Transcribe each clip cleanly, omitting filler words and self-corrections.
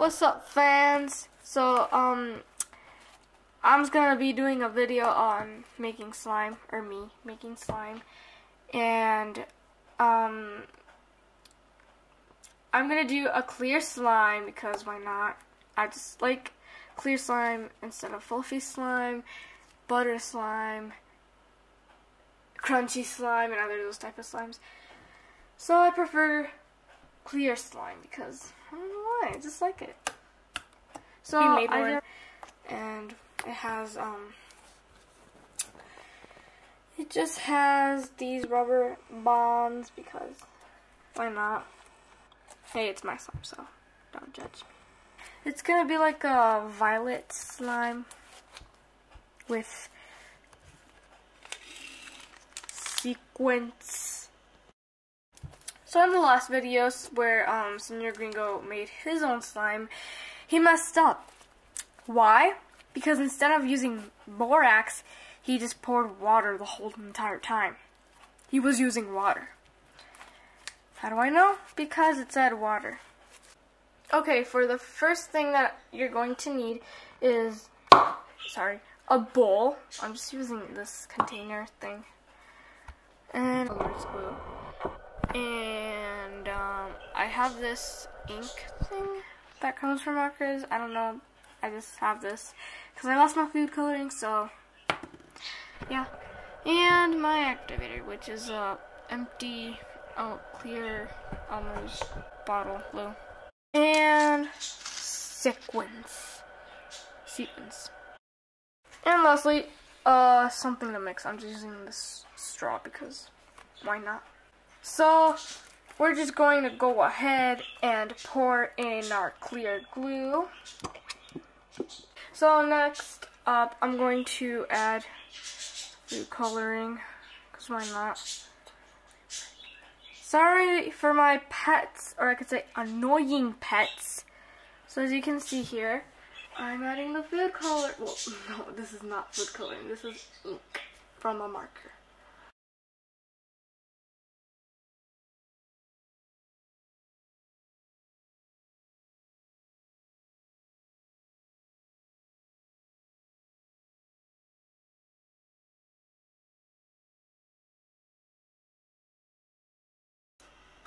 What's up, fans? So, I'm just gonna be doing a video on making slime, or me making slime, and, I'm gonna do a clear slime, because why not? I just like clear slime instead of fluffy slime, butter slime, crunchy slime, and other those type of slimes. So I prefer clear slime because I don't know why, I just like it. So and it has it just has these rubber bonds because why not? Hey, it's my slime, so don't judge me. It's gonna be like a violet slime with sequins. So in the last videos where Senor Gringo made his own slime, he messed up. Why? Because instead of using borax, he just poured water the whole entire time. He was using water. How do I know? Because it said water. Okay, for the first thing that you're going to need is, a bowl. I'm just using this container thing. And glue. And I have this ink thing that comes from markers. I don't know. I just have this because I lost my food coloring, so yeah. And my activator, which is a empty, clear Elmer's bottle glue. And sequins. And lastly, something to mix. I'm just using this straw because why not? So we're just going to go ahead and pour in our clear glue. So next up, I'm going to add food coloring, because why not? Sorry for my pets, or I could say annoying pets. So as you can see here, I'm adding the food color. Well, no, this is not food coloring. This is ink from a marker.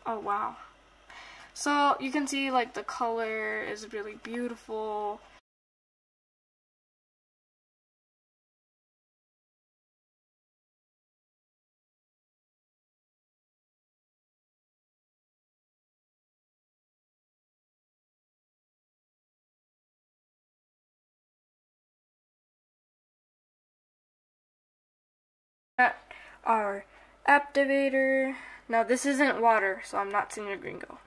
Oh wow. So you can see like the color is really beautiful. Our activator. Now this isn't water, so I'm not Senor Gringo.